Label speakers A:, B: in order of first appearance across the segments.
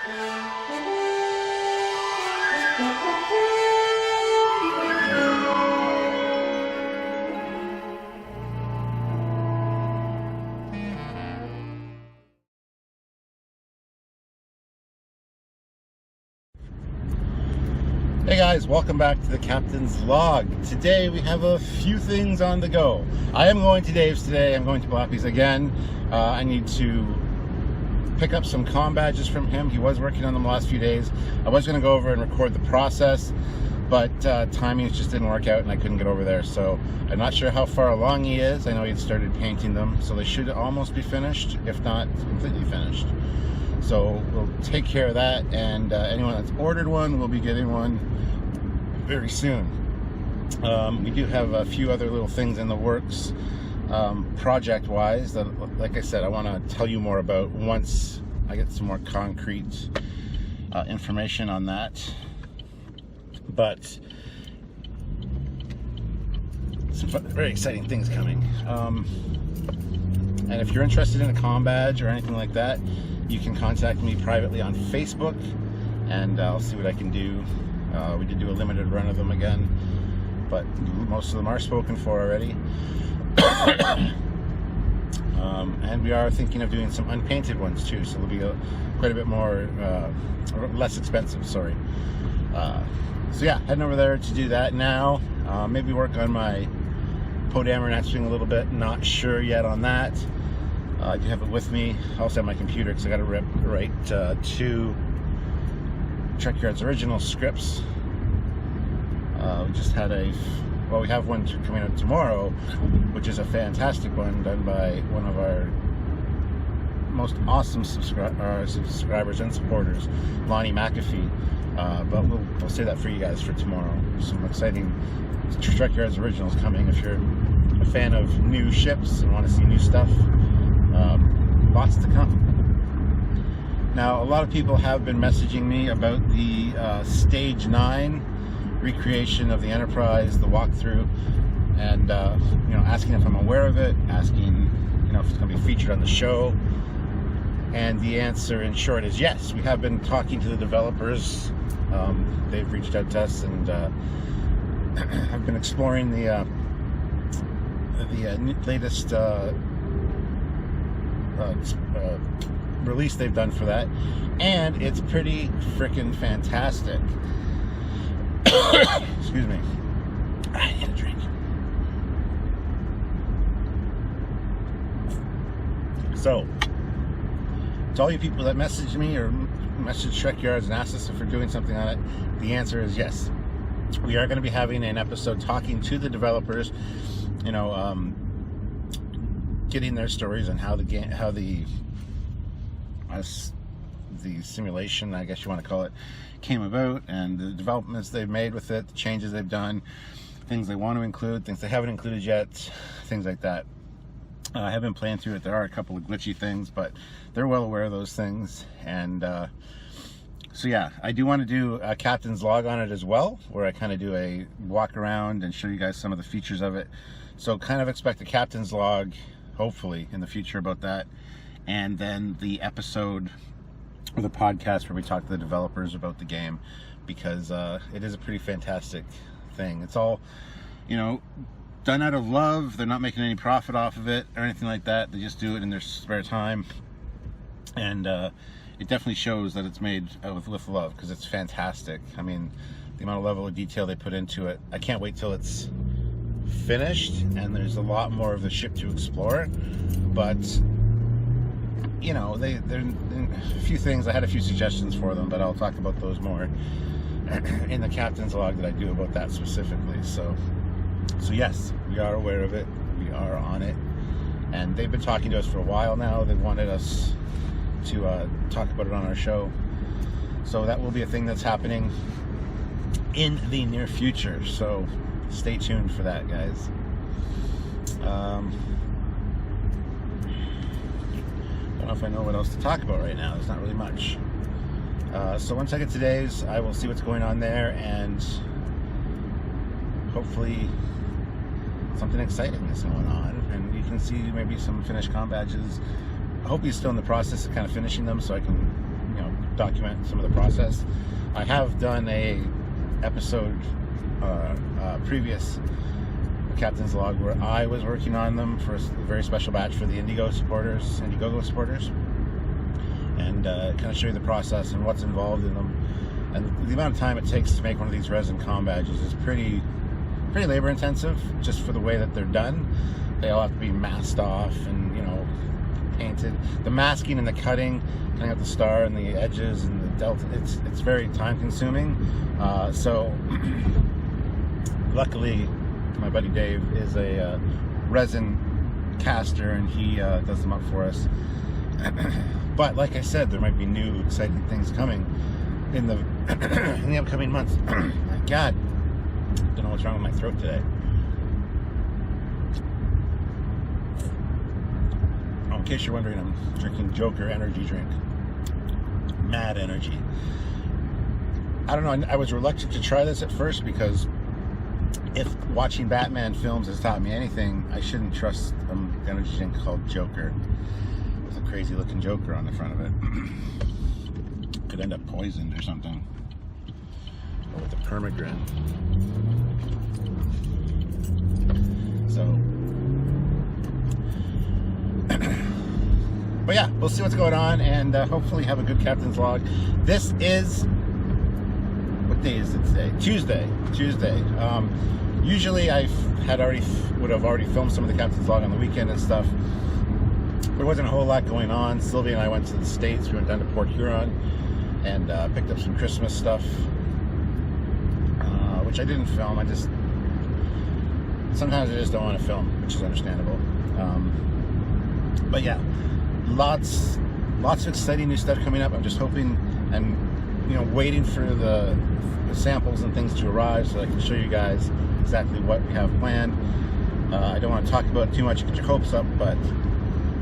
A: Hey guys, welcome back to the Captain's Log. Today we have a few things on the go. I am going to Dave's today. I'm going to Blappy's again. I need to pick up some Combadges from him. He was working on them the last few days. I was going to go over and record the process, but timing just didn't work out and I couldn't get over there. So I'm not sure how far along he is. I know he had started painting them, so they should almost be finished, if not completely finished. So we'll take care of that, and anyone that's ordered one will be getting one very soon. We do have a few other little things in the works, project-wise, that, like I said, I want to tell you more about once I get some more concrete information on that. But some very exciting things coming. And if you're interested in a Combadge or anything like that, you can contact me privately on Facebook, and I'll see what I can do. We did do a limited run of them again, but most of them are spoken for already. And we are thinking of doing some unpainted ones too, so they'll be quite a bit more, less expensive, sorry. So yeah, heading over there to do that now. Maybe work on my podamer and swing a little bit, not sure yet on that. I do have it with me. I also have my computer because I got to write 2 Trekyards original scripts. We just had we have one coming out tomorrow, which is a fantastic one done by one of our most awesome subscribers and supporters, Lonnie McAfee. But we'll say that for you guys for tomorrow. Some exciting Trekyards originals coming. If you're a fan of new ships and want to see new stuff, lots to come. Now, a lot of people have been messaging me about the Stage 9 recreation of the Enterprise, the walkthrough, and asking if I'm aware of it, asking if it's going to be featured on the show. And the answer, in short, is yes. We have been talking to the developers. They've reached out to us, and I've been exploring the latest release they've done for that, and it's pretty freaking fantastic. Excuse me, I need a drink. So, to all you people that message me or message Trekyards and ask us if we're doing something on it, the answer is yes. We are going to be having an episode talking to the developers, getting their stories on how the game, the simulation, I guess you want to call it, came about, and the developments they've made with it, the changes they've done, things they want to include, things they haven't included yet, things like that. I have been playing through it. There are a couple of glitchy things, but they're well aware of those things. And so yeah, I do want to do a Captain's Log on it as well, where I kind of do a walk around and show you guys some of the features of it. So kind of expect a Captain's Log, hopefully, in the future about that. And then the episode or the podcast where we talk to the developers about the game, because it is a pretty fantastic thing. It's all, done out of love. They're not making any profit off of it or anything like that. They just do it in their spare time. And it definitely shows that it's made with love, because it's fantastic. I mean, the amount of level of detail they put into it. I can't wait till it's finished and there's a lot more of the ship to explore. But they're a few things. I had a few suggestions for them, but I'll talk about those more in the Captain's Log that I do about that specifically. So yes, we are aware of it. We are on it, and they've been talking to us for a while now. They wanted us to talk about it on our show, so that will be a thing that's happening in the near future. So stay tuned for that, guys. I don't know if I know what else to talk about right now. There's not really much. So once I get today's, I will see what's going on there, and hopefully something exciting is going on, and you can see maybe some finished Combadges. I hope he's still in the process of kind of finishing them, so I can, document some of the process. I have done a episode previous Captain's Log where I was working on them for a very special batch for the Indiegogo supporters, and kind of show you the process and what's involved in them. And the amount of time it takes to make one of these resin Combadges is pretty labor intensive, just for the way that they're done. They all have to be masked off and, you know, painted. The masking and the cutting out the star and the edges and the delta, it's very time consuming. So luckily my buddy Dave is a resin caster, and he does them up for us. But like I said, there might be new exciting things coming in the in the upcoming months. My God, don't know what's wrong with my throat today. Oh, in case you're wondering, I'm drinking Joker energy drink. Mad energy. I don't know, I was reluctant to try this at first because if watching Batman films has taught me anything, I shouldn't trust an energy drink called Joker. There's a crazy looking Joker on the front of it. Could end up poisoned or something. Or with a permagrin. So, but yeah, we'll see what's going on, and hopefully have a good Captain's Log. This is, what day is it today? Tuesday. Usually I would have already filmed some of the Captain's Log on the weekend and stuff. There wasn't a whole lot going on. Sylvia and I went to the States. We went down to Port Huron and picked up some Christmas stuff, which I didn't film. Sometimes I just don't want to film, which is understandable. But yeah, lots of exciting new stuff coming up. I'm just hoping and, you know, waiting for the samples and things to arrive so I can show you guys exactly what we have planned. I don't want to talk about it too much to get your hopes up, but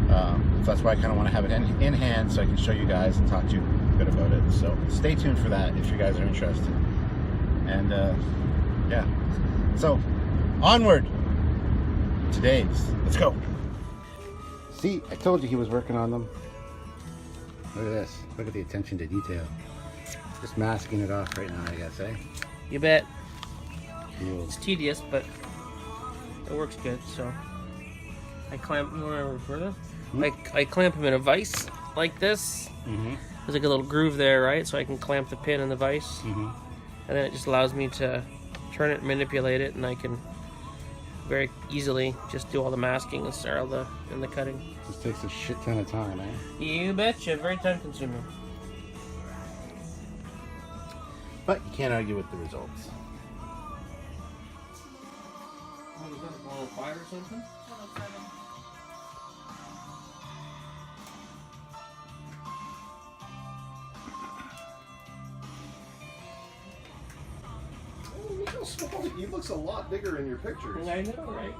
A: so that's why I kind of want to have it in hand so I can show you guys and talk to you a bit about it. So stay tuned for that if you guys are interested. And yeah, so onward to Dave's. Let's go. See, I told you he was working on them. Look at this. Look at the attention to detail. Just masking it off right now, I guess, eh?
B: You bet.
A: Cool.
B: It's tedious, but it works good. So I clamp. You want to further? I clamp them in a vise like this. There's like a little groove there, right? So I can clamp the pin in the vise, and then it just allows me to turn it, manipulate it, and I can very easily just do all the masking and start all the cutting.
A: This takes a shit ton of time, eh?
B: You betcha. Very time consuming.
A: But you can't argue with the results.
B: Oh, is that 105 or something? 107.
C: Oh, look how small he looks. A lot bigger in your pictures.
B: I know, right?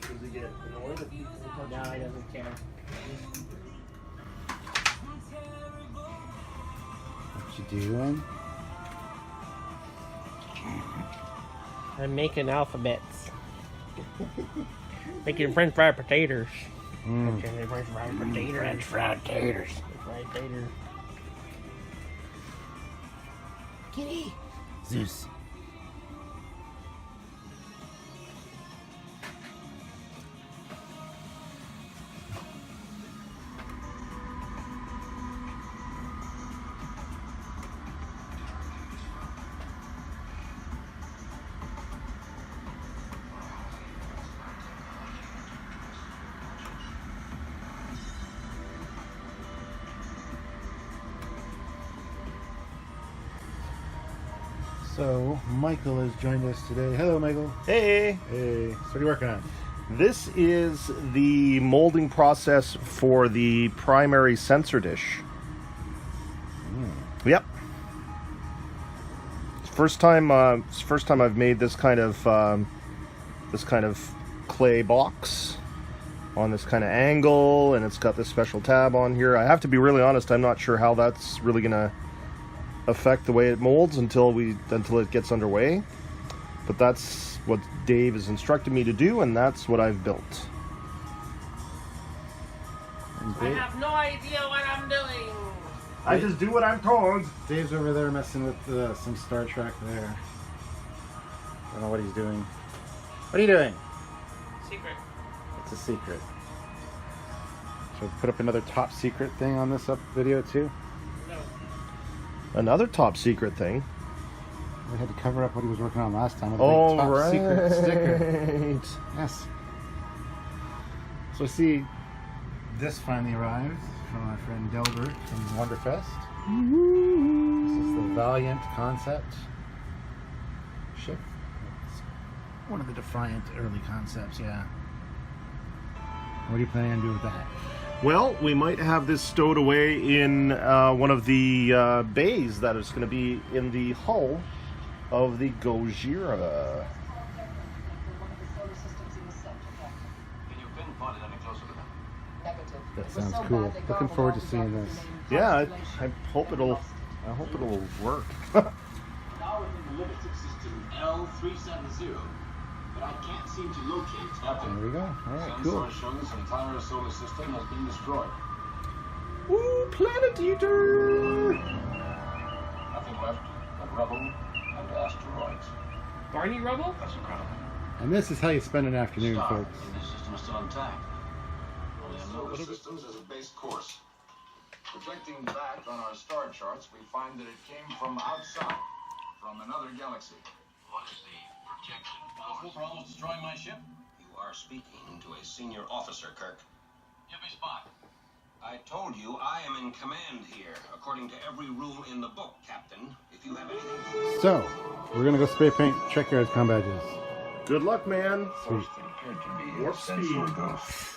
C: Does he get annoyed if people touch
B: No, he doesn't care.
A: What you doing?
B: I'm making alphabets. Making French fried potatoes. French fried potatoes.
A: French fried taters.
B: Fried taters.
A: Kitty. Zeus. So, Michael has joined us today. Hello, Michael.
D: Hey!
A: Hey. So what are you working on?
D: This is the molding process for the primary sensor dish. Yep. It's first time I've made this kind of clay box on this kind of angle, and it's got this special tab on here. I have to be really honest, I'm not sure how that's really gonna affect the way it molds until it gets underway, but that's what Dave has instructed me to do, and that's what I've built.
B: I have no idea what I'm doing.
D: I just do what I'm told.
A: Dave's over there messing with some Star Trek there. I don't know what he's doing. What are you doing?
B: Secret.
A: It's a secret. Should I put up another top secret thing on this video too?
B: No.
D: Another top secret thing.
A: We had to cover up what he was working on last time with a
D: Oh,
A: big top
D: right.
A: secret sticker. Yes. So see, this finally arrived from our friend Delbert from Wonderfest. This is the Valiant concept ship. It's one of the Defiant early concepts, yeah. What are you planning on doing with that?
D: Well, we might have this stowed away in one of the bays that is going to be in the hull of the Gojira.
A: That sounds cool. Looking forward to seeing this.
D: Yeah, I hope it'll work.
E: Now within the limited system L370, but I can't seem to locate Captain.
A: There we go. All right,
E: Sun
A: cool.
E: source showing this entire solar system has been destroyed.
D: Ooh, Planet Eater!
E: Nothing left but rubble and asteroids.
B: Barney Rubble?
E: That's incredible.
A: And this is how you spend an afternoon,
E: Star
A: folks.
E: in this system is still intact. Only solar systems as a base course. Projecting back on our star charts, we find that it came from outside, from another galaxy. What is the projection? Possible for almost destroying my ship? You are speaking to a senior officer, Kirk. Give me spot. I told you I am in command here, according to every rule in the book, Captain. If you have anything...
A: So, we're gonna go spray paint Trekyards Combadges.
D: Good luck, man.
A: Sweet.
E: appeared to be
D: Warp
E: essential
D: speed.
E: ghost.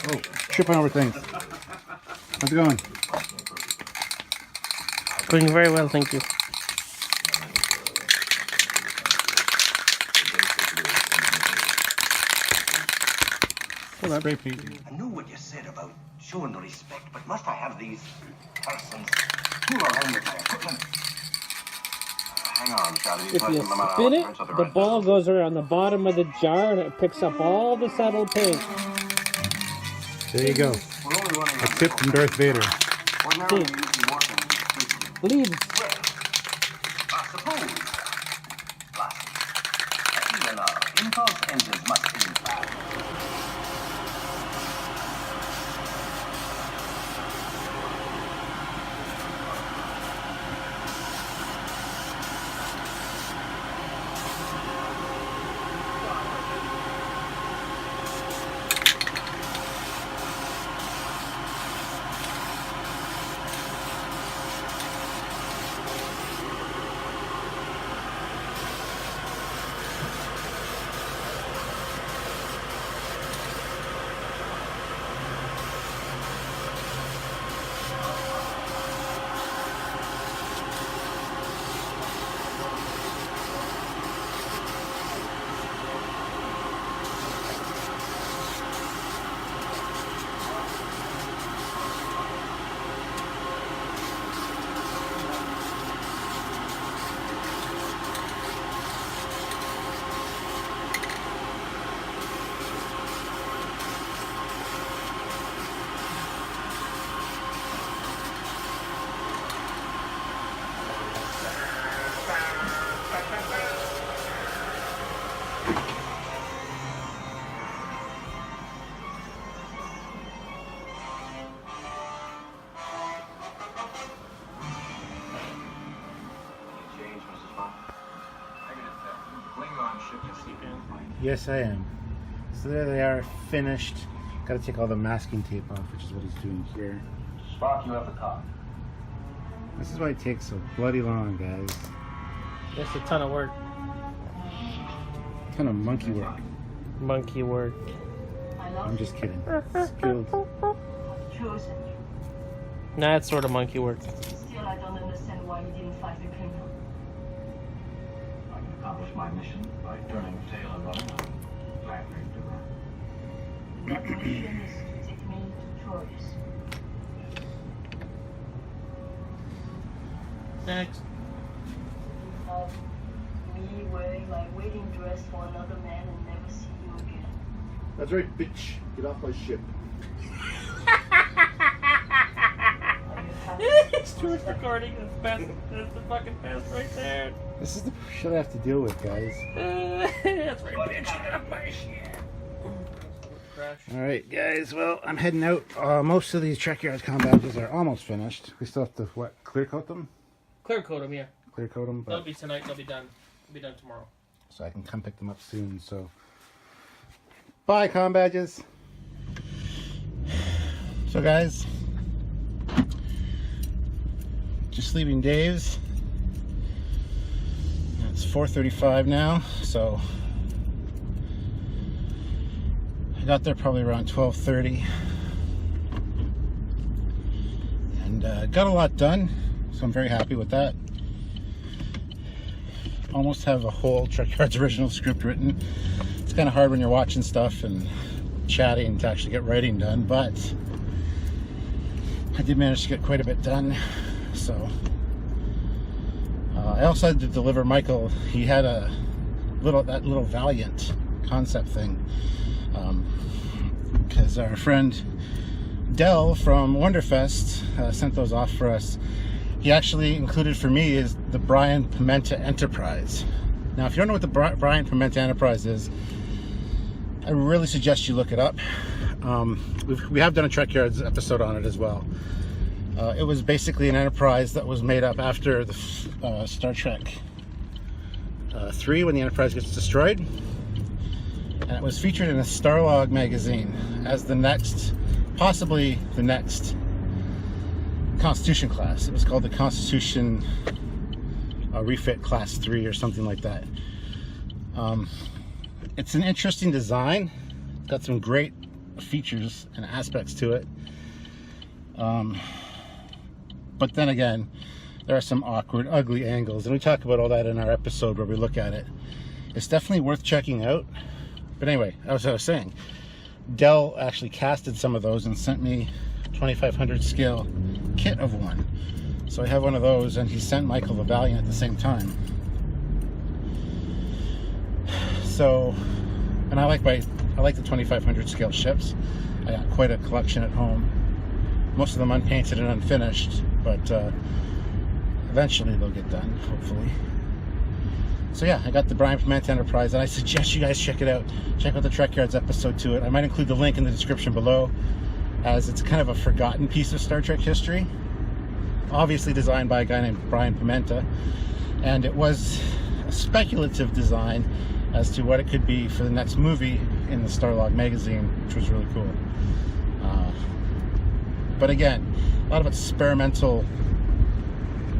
A: Oh, tripping over things. How's it going?
B: Going very well, thank you.
A: Spray paint.
F: I know what you said about showing the respect, but must I have these persons tool around with my equipment? Hang on, Charlie.
G: If you spin it, the ball goes around the bottom of the jar and it picks up all the subtle paint.
A: There you go.
F: We're only running
A: A tip from Darth Vader.
F: ordinarily using working with
G: Leaves.
F: well, I suppose. Blappy. Even impulse engines must be in fast.
A: Yes, I am. So there they are, finished. Got to take all the masking tape off, which is what he's doing here.
E: Spock, you have the cop.
A: This is why it takes so bloody long, guys.
B: It's a ton of work.
A: Ton of monkey work.
B: Monkey work.
A: I'm just kidding. Skilled.
H: Chosen you.
B: Nah, it's sort of monkey work.
H: Still, I don't understand why you didn't fight the criminal.
E: I can accomplish my mission by turning tail and running. Flattering to her.
H: That mission is to take me to Troyes.
B: Next.
H: You have me wearing my wedding dress for another man and never see you again.
D: That's right, bitch. Get off my ship.
H: Are you happy?
B: too much recording. It's best. It's the fucking best right there.
A: This is the shit I have to deal with, guys.
B: That's right, bitch. You got my shit.
A: All right, guys. Well, I'm heading out. Most of these Trekyards Combadges are almost finished. We still have to clear coat them.
B: Clear coat them, yeah.
A: Clear coat them.
B: They'll be tonight. They'll be done. They'll be done tomorrow.
A: So I can come pick them up soon. So, bye, Combadges. So, guys, just leaving Dave's. It's 4:35 now, so I got there probably around 12:30, and got a lot done. So I'm very happy with that. Almost have a whole Trekyards original script written. It's kind of hard when you're watching stuff and chatting to actually get writing done, but I did manage to get quite a bit done. So I also had to deliver Michael. He had that little Valiant concept thing, because our friend Dell from Wonderfest sent those off for us. He actually included for me is the Brian Pimenta Enterprise. Now, if you don't know what the Brian Pimenta Enterprise is, I really suggest you look it up. We have done a Trekyards episode on it as well. It was basically an enterprise that was made up after the Star Trek 3, when the Enterprise gets destroyed, and it was featured in a Starlog magazine as possibly the next Constitution class. It was called the Constitution Refit Class 3 or something like that. It's an interesting design. It's got some great features and aspects to it. But then again, there are some awkward, ugly angles, and we talk about all that in our episode where we look at it. It's definitely worth checking out. But anyway, as I was saying, Dell actually casted some of those and sent me 2500 scale kit of one. So I have one of those, and he sent Michael the Valiant at the same time. So, and I like the 2500 scale ships. I got quite a collection at home. Most of them unpainted and unfinished, but eventually they'll get done, hopefully. So yeah, I got the Brian Pimenta Enterprise, and I suggest you guys check it out. Check out the Trekyards episode to it. I might include the link in the description below, as it's kind of a forgotten piece of Star Trek history. Obviously designed by a guy named Brian Pimenta, and it was a speculative design as to what it could be for the next movie in the Starlog magazine, which was really cool. But again, a lot of experimental.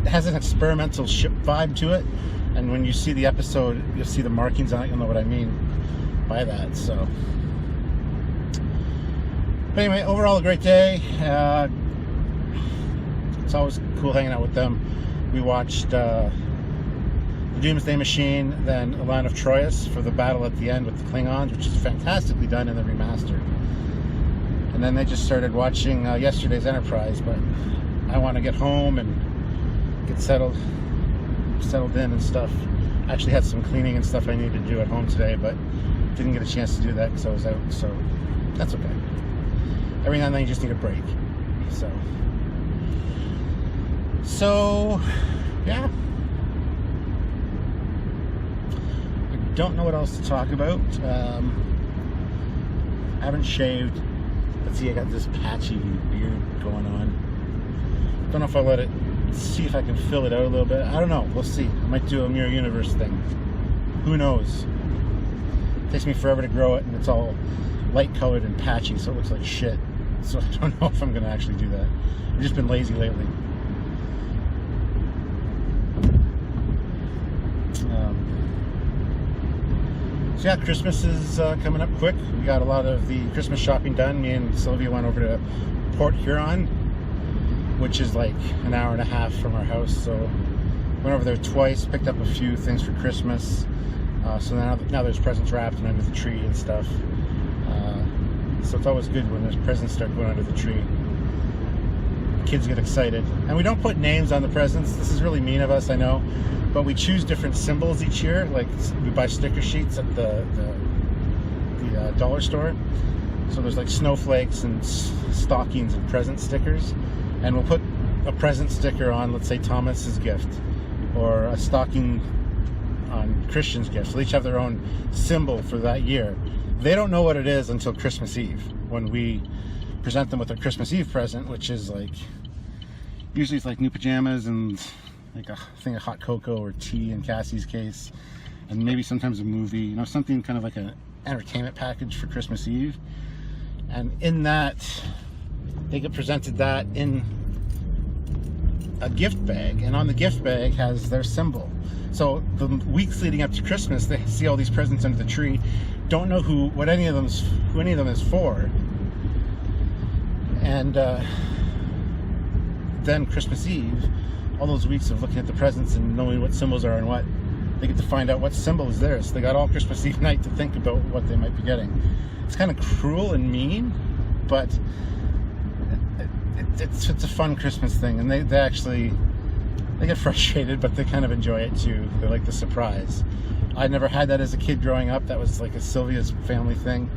A: It has an experimental ship vibe to it, and when you see the episode, you'll see the markings on it. You'll know what I mean by that. So, but anyway, overall a great day. It's always cool hanging out with them. We watched the Doomsday Machine, then A Land of Troyes for the battle at the end with the Klingons, which is fantastically done in the remaster. And then they just started watching yesterday's Enterprise, but I want to get home and get settled in and stuff. I actually had some cleaning and stuff I needed to do at home today, but didn't get a chance to do that because I was out, so that's okay. Every now and then you just need a break. So yeah. I don't know what else to talk about. I haven't shaved. Let's see, I got this patchy beard going on. Don't know if I'll let it, see if I can fill it out a little bit. I don't know, we'll see. I might do a Mirror Universe thing. Who knows? It takes me forever to grow it, and it's all light colored and patchy, so it looks like shit. So I don't know if I'm gonna actually do that. I've just been lazy lately. So yeah, Christmas is coming up quick. We got a lot of the Christmas shopping done. Me and Sylvia went over to Port Huron, which is like an hour and a half from our house. So went over there twice, picked up a few things for Christmas. So now there's presents wrapped and under the tree and stuff. So it's always good when there's presents start going under the tree. Kids get excited. And we don't put names on the presents. This is really mean of us, I know. But we choose different symbols each year. Like we buy sticker sheets at the dollar store. So there's like snowflakes and stockings and present stickers. And we'll put a present sticker on, let's say, Thomas's gift, or a stocking on Christian's gift. So they each have their own symbol for that year. They don't know what it is until Christmas Eve, when we present them with a Christmas Eve present, which is like, usually it's like new pajamas and like a thing of hot cocoa or tea in Cassie's case, and maybe sometimes a movie, you know, something kind of like an entertainment package for Christmas Eve. And in that, they get presented that in a gift bag, and on the gift bag has their symbol. So the weeks leading up to Christmas, they see all these presents under the tree, don't know who any of them is for, and then Christmas Eve, all those weeks of looking at the presents and knowing what symbols are and what, they get to find out what symbol is theirs. So they got all Christmas Eve night to think about what they might be getting. It's kind of cruel and mean, but it's a fun Christmas thing, and they get frustrated, but they kind of enjoy it too. They like the surprise. I never had that as a kid growing up. That was like a Sylvia's family thing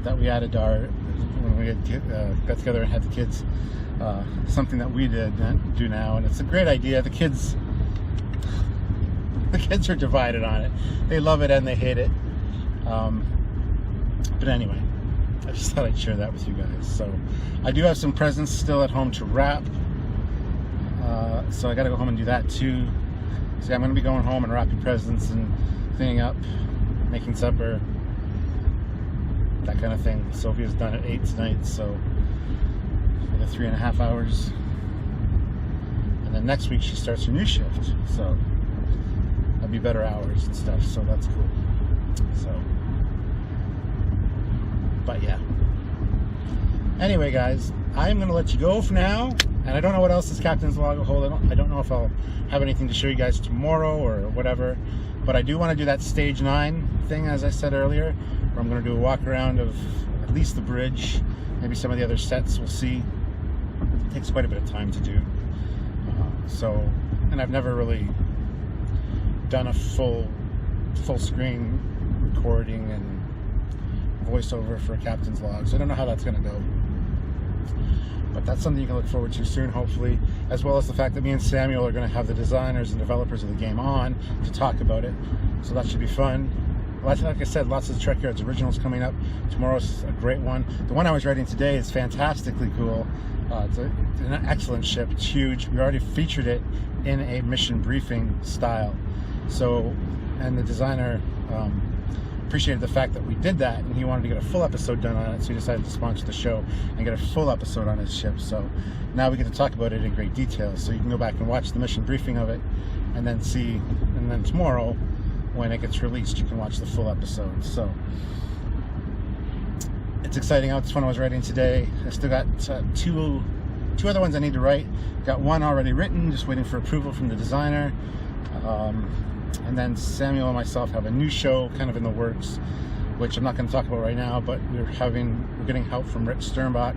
A: that we added to our, when we had, got together and had the kids. Something that we do now, and it's a great idea. The kids are divided on it. They love it and they hate it. But anyway, I just thought I'd share that with you guys. So I do have some presents still at home to wrap. So I gotta go home and do that too. So I'm gonna be going home and wrapping presents and cleaning up, making supper, that kind of thing. Sophia's done at 8 tonight, so for the 3.5 hours. And then next week she starts her new shift, so that'll be better hours and stuff, so that's cool. So, but yeah. Anyway, guys, I'm going to let you go for now, and I don't know what else this Captain's Log will hold. I don't know if I'll have anything to show you guys tomorrow or whatever, but I do want to do that stage 9 thing, as I said earlier, where I'm going to do a walk around of at least the bridge, maybe some of the other sets, we'll see. It takes quite a bit of time to do. So, and I've never really done a full screen recording and voiceover for a Captain's Log, so I don't know how that's going to go. But that's something you can look forward to soon, hopefully, as well as the fact that me and Samuel are going to have the designers and developers of the game on to talk about it. So that should be fun. Like I said, lots of Trekyards originals coming up. Tomorrow's a great one. The one I was writing today is fantastically cool. It's an excellent ship. It's huge. We already featured it in a mission briefing style. So, and the designer appreciated the fact that we did that, and he wanted to get a full episode done on it, so he decided to sponsor the show and get a full episode on his ship. So now we get to talk about it in great detail. So you can go back and watch the mission briefing of it, and then see, and then tomorrow when it gets released, you can watch the full episode. So it's exciting out. This one I was writing today. I still got two other ones I need to write. Got one already written, just waiting for approval from the designer. And then Samuel and myself have a new show kind of in the works, which I'm not going to talk about right now, but we're getting help from Rick Sternbach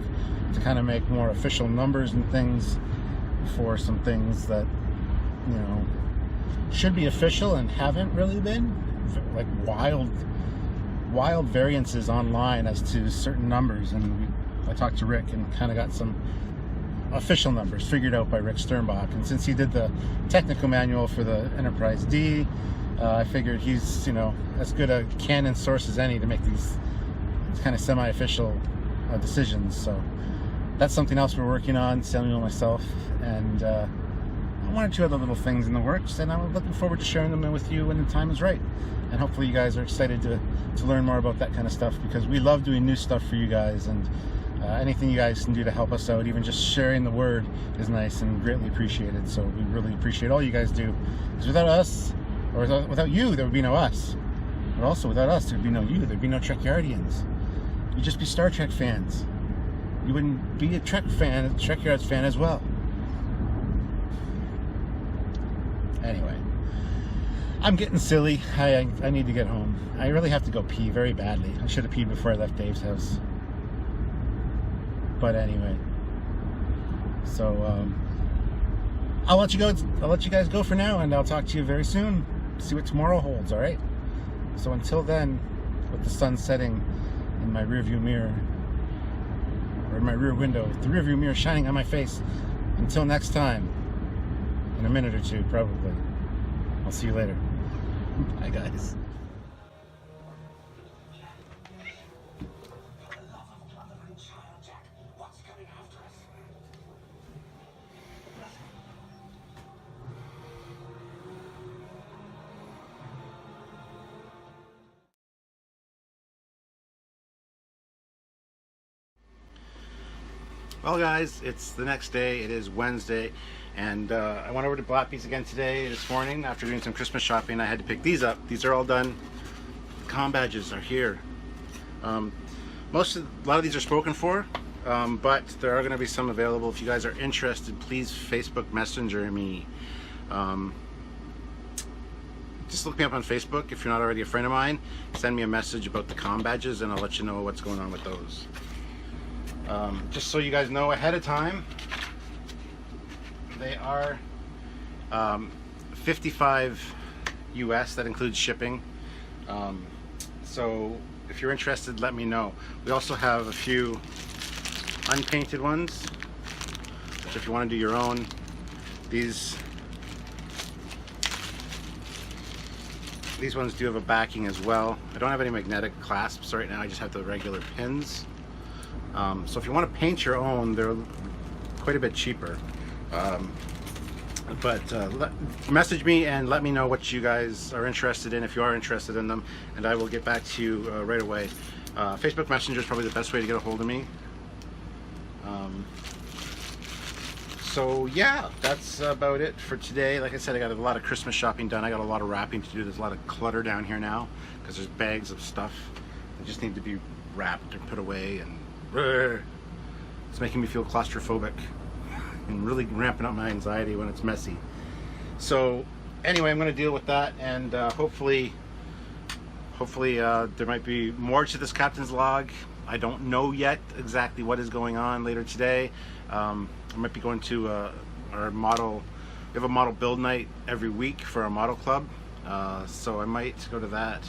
A: to kind of make more official numbers and things for some things that, you know, should be official and haven't really been, like wild variances online as to certain numbers. And I talked to Rick and kind of got some official numbers figured out by Rick Sternbach, and since he did the technical manual for the Enterprise D, I figured he's, you know, as good a canon source as any to make these kind of semi-official decisions. So that's something else we're working on, Samuel and myself, and one or two other little things in the works, and I'm looking forward to sharing them with you when the time is right. And hopefully you guys are excited to learn more about that kind of stuff, because we love doing new stuff for you guys, and anything you guys can do to help us out, even just sharing the word, is nice and greatly appreciated. So we really appreciate all you guys do, because without us, or without you, there would be no us. But also without us, there'd be no you. There'd be no Trekyardians. You'd just be Star Trek fans. You wouldn't be a Trek fan, a Trekyards fan as well. Anyway, I'm getting silly. I need to get home. I really have to go pee very badly. I should have peed before I left Dave's house. But anyway, so I'll let you go. I'll let you guys go for now, and I'll talk to you very soon. See what tomorrow holds. All right. So until then, with the sun setting in my rearview mirror, or in my rear window, the rearview mirror shining on my face, until next time, in a minute or two, probably. I'll see you later. Bye, guys. Well guys, it's the next day. It is Wednesday, and I went over to Blappy's again this morning after doing some Christmas shopping. I had to pick these up. These are all done. Combadges are here. A lot of these are spoken for, but there are going to be some available. If you guys are interested, please Facebook Messenger me. Just look me up on Facebook if you're not already a friend of mine. Send me a message about the Combadges and I'll let you know what's going on with those. Just so you guys know ahead of time, they are $55 US. That includes shipping. So if you're interested, let me know. We also have a few unpainted ones, which if you want to do your own, these ones do have a backing as well. I don't have any magnetic clasps right now. I just have the regular pins. So if you want to paint your own, they're quite a bit cheaper. Message me and let me know what you guys are interested in, if you are interested in them, and I will get back to you right away. Facebook Messenger is probably the best way to get a hold of me. So yeah, that's about it for today. Like I said, I got a lot of Christmas shopping done. I got a lot of wrapping to do. There's a lot of clutter down here now because there's bags of stuff that just need to be wrapped and put away, and it's making me feel claustrophobic and really ramping up my anxiety when it's messy. So anyway, I'm going to deal with that, and hopefully there might be more to this captain's log. I don't know yet exactly what is going on later today. I might be going to our model. We have a model build night every week for our model club, so I might go to that.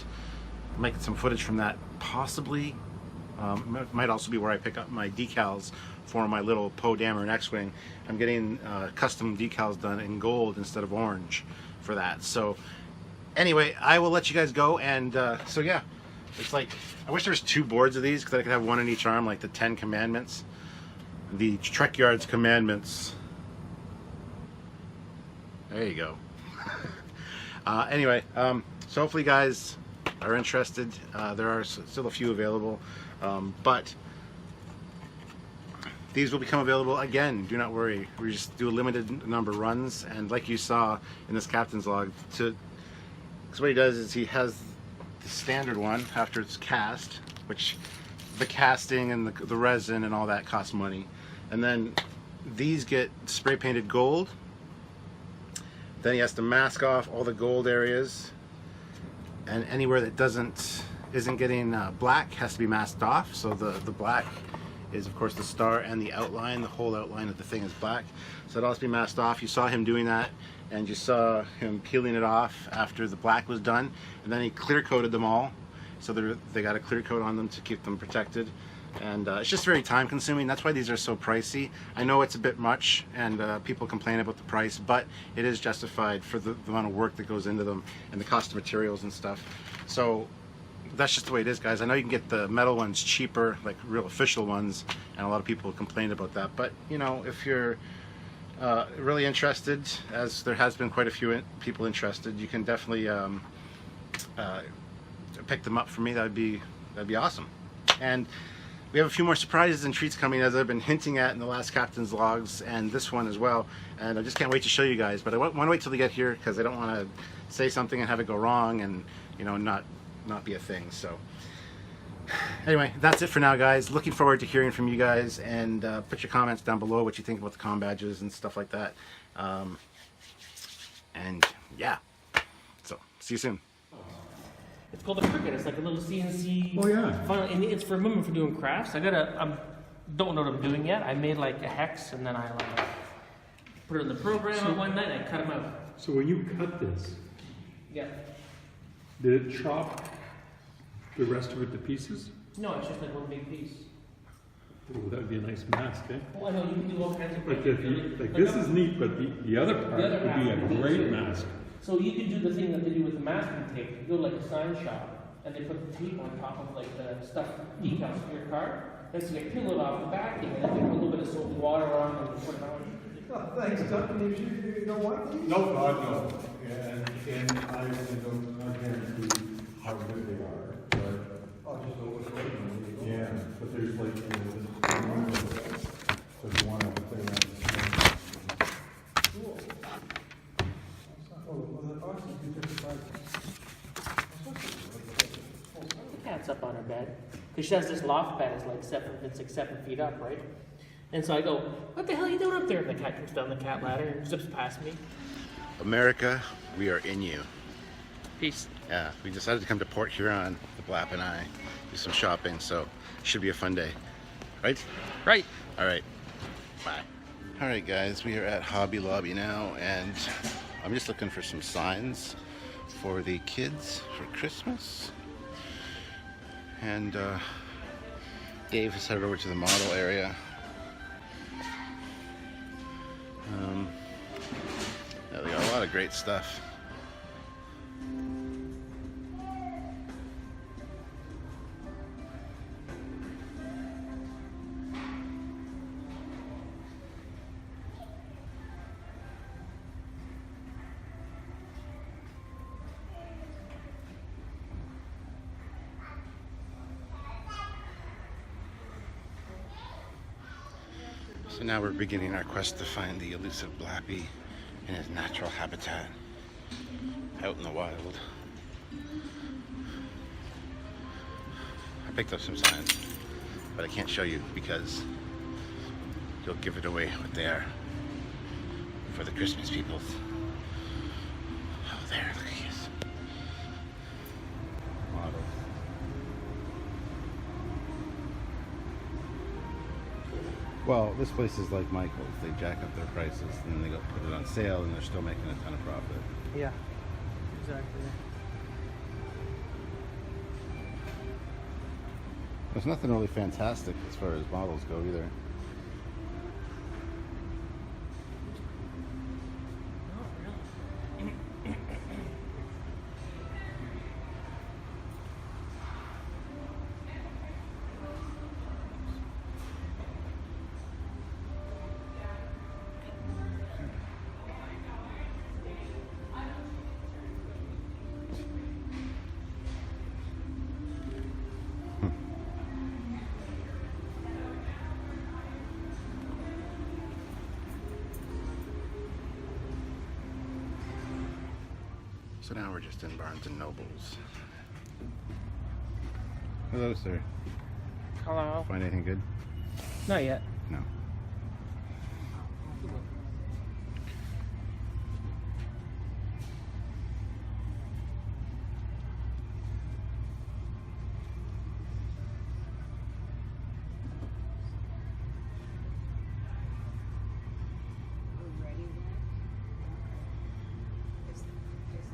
A: I might get some footage from that, possibly. It might also be where I pick up my decals for my little Poe Dameron and X-Wing. I'm getting custom decals done in gold instead of orange for that. So anyway, I will let you guys go, and so yeah, it's like, I wish there was 2 boards of these because I could have one in each arm, like the 10 commandments, the Trekyards commandments. There you go. Anyway, so hopefully you guys are interested. There are still a few available, but these will become available again. Do not worry. We just do a limited number of runs, and like you saw in this captain's log, because what he does is he has the standard one after it's cast, which the casting and the resin and all that costs money, and then these get spray painted gold. Then he has to mask off all the gold areas, and anywhere that isn't getting black has to be masked off. So the black is of course the star and the outline. The whole outline of the thing is black, so it all has to be masked off. You saw him doing that, and you saw him peeling it off after the black was done, and then he clear coated them all, so they got a clear coat on them to keep them protected. And it's just very time consuming. That's why these are so pricey. I know it's a bit much, and people complain about the price, but it is justified for the amount of work that goes into them and the cost of materials and stuff. So that's just the way it is, guys. I know you can get the metal ones cheaper, like real official ones, and a lot of people complain about that, but you know, if you're really interested, as there has been quite a few people interested, you can definitely pick them up for me. That'd be awesome. And we have a few more surprises and treats coming, as I've been hinting at in the last captain's logs and this one as well, and I just can't wait to show you guys. But I want to wait till they get here because I don't want to say something and have it go wrong and, you know, not be a thing. So anyway, that's it for now, guys. Looking forward to hearing from you guys, and put your comments down below what you think about the Combadges and stuff like that. And yeah, so see you soon.
B: It's called a cricket. It's like a little CNC.
I: Oh yeah.
B: And it's for women for doing crafts. I don't know what I'm doing yet. I made like a hex, and then I like put it in the program. And one night I cut them out.
I: So when you cut this,
B: Yeah.
I: did it chop the rest of it to pieces?
B: No, it's just like one big piece.
I: Oh, that would be a nice mask, eh?
B: Oh, I know, you can do all kinds of
I: Like, if you, like this is neat, but the other part
B: other
I: would be a
B: mask would be
I: great
B: too.
I: mask.
B: So you can do the thing that they do with the masking tape. You go to like a sign shop and they put the tape on top of like the stuff decals for your car. And so you peel it off the backing and then you put a little bit of soap and water on and put it on.
C: Thanks, Duncan. You know what?
I: No, God, no. And I don't guarantee how good they are, but
C: I'll just go with it.
I: yeah, but there's like, so if you want to play around with
B: The cat's up on her bed. Because she has this loft bed, it's like 7 feet up, right? And so I go, what the hell are you doing up there? And the cat comes down the cat ladder and zips past me.
A: America, we are in you.
B: Peace.
A: Yeah, we decided to come to Port Huron, the Blapp and I, do some shopping, so should be a fun day. Right?
B: Right.
A: All right. Bye. All right, guys, we are at Hobby Lobby now, and I'm just looking for some signs for the kids for Christmas. And Dave has headed over to the model area. Yeah, they got a lot of great stuff. So now we're beginning our quest to find the elusive Blappy in his natural habitat, out in the wild. I picked up some signs, but I can't show you because you'll give it away what they are for the Christmas peoples. Oh, there, look at this. Model. Well, this place is like Michael's. They jack up their prices and then they go put it on sale and they're still making a ton of profit.
B: Yeah, exactly.
A: There's nothing really fantastic as far as models go either. So now we're just in Barnes and Nobles. Hello, sir.
B: Hello.
A: Find anything good?
B: Not yet.
A: No.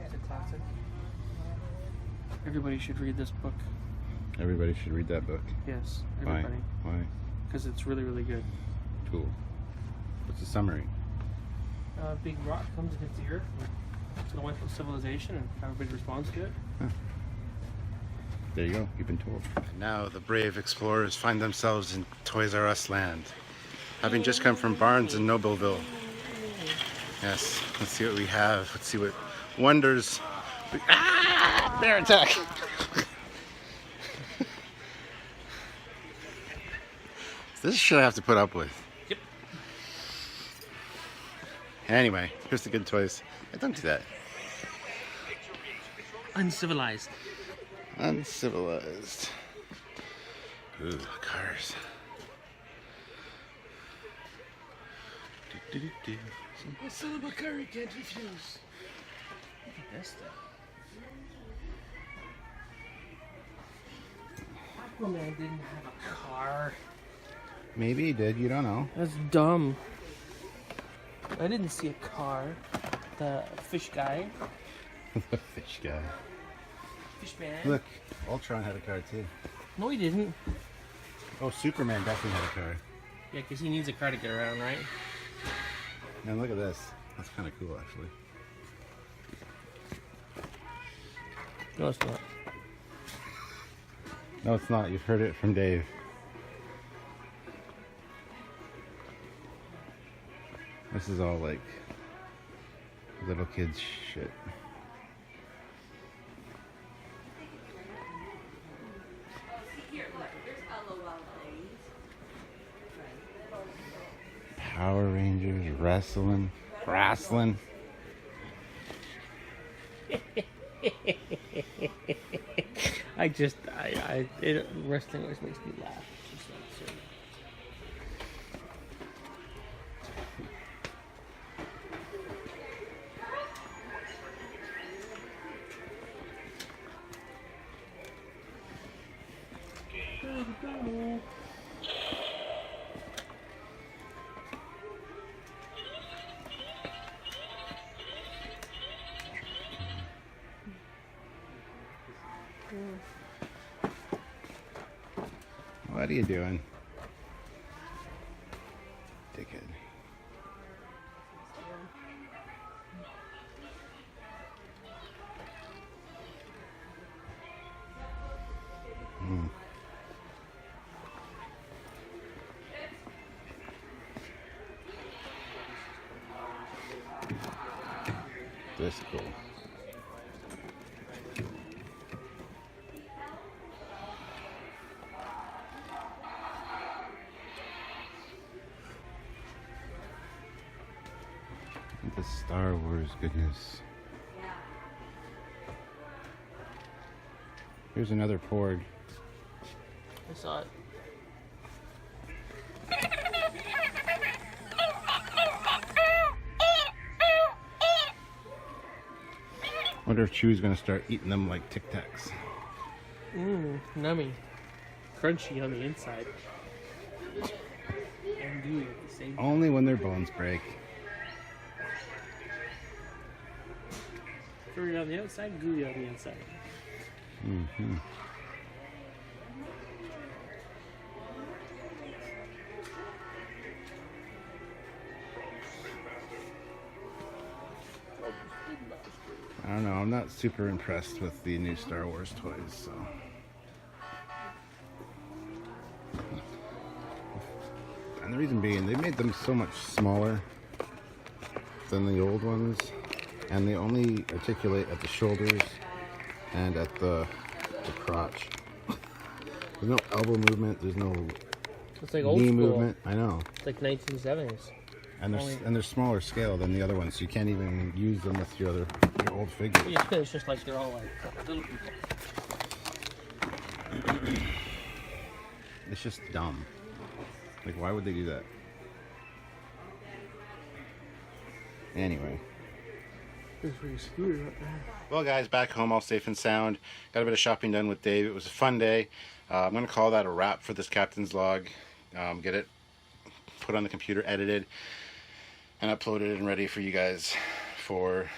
B: It's a classic. Everybody should read this book.
A: Everybody should read that book.
B: Yes,
A: Why?
B: everybody.
A: Why?
B: Because it's really, really good.
A: Cool. What's the summary?
B: A big rock comes and hits the earth. It's going to wipe out civilization and how everybody responds to it.
A: There you go. You've been told. Now the brave explorers find themselves in Toys R Us land, having just come from Barnes and Nobleville. Yes. Let's see what we have. Let's see what wonders. Ah! Bear attack! This is shit I have to put up with.
B: Yep.
A: Anyway, here's the good toys. Don't do that.
B: Uncivilized.
A: Uncivilized. Ooh, cars.
B: A son of a car you can't refuse. Look at this thing. Aquaman didn't have a car.
A: Maybe he did, you don't know.
B: That's dumb. I didn't see a car. The fish guy.
A: The fish guy.
B: Fish man.
A: Look, Ultron had a car too.
B: No, he didn't.
A: Oh, Superman definitely had a car.
B: Yeah, because he needs a car to get around, right?
A: And look at this. That's kind of cool, actually.
B: No, it's not.
A: No, it's not. You've heard it from Dave. This is all like little kids shit. Power Rangers, wrestling.
B: Wrestling always makes me laugh. It's just absurd.
A: What are you doing? Dickhead. This is cool. The Star Wars goodness. Here's another Ford.
B: I saw it.
A: Wonder if Chew's gonna start eating them like Tic Tacs.
B: Nummy. Crunchy on the inside. And gooey at the same time.
A: Only when their bones break.
B: Furry on the outside, gooey on the inside.
A: Mm-hmm. I don't know, I'm not super impressed with the new Star Wars toys, so. And the reason being, they made them so much smaller than the old ones, and they only articulate at the shoulders and at the crotch. There's no elbow movement, there's no
B: It's like old
A: knee
B: school.
A: movement. I know.
B: It's like 1970s.
A: And they're smaller scale than the other ones, so you can't even use them with your old figures.
B: Yeah, it's just like they're all like little people.
A: It's just dumb. Like, why would they do that? Anyway. Well, guys, back home, all safe and sound. Got a bit of shopping done with Dave. It was a fun day. I'm going to call that a wrap for this captain's log. Get it put on the computer, edited, and uploaded and ready for you guys for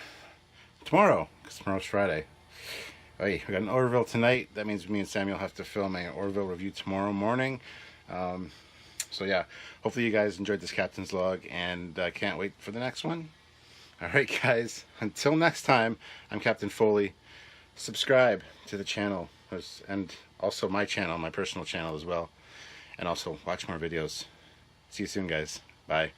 A: tomorrow, because tomorrow's Friday. Hey, we got an Orville tonight. That means me and Samuel have to film an Orville review tomorrow morning. So yeah, hopefully you guys enjoyed this captain's log, and I can't wait for the next one. Alright guys, until next time, I'm Captain Foley. Subscribe to the channel, and also my channel, my personal channel as well. And also watch more videos. See you soon guys. Bye.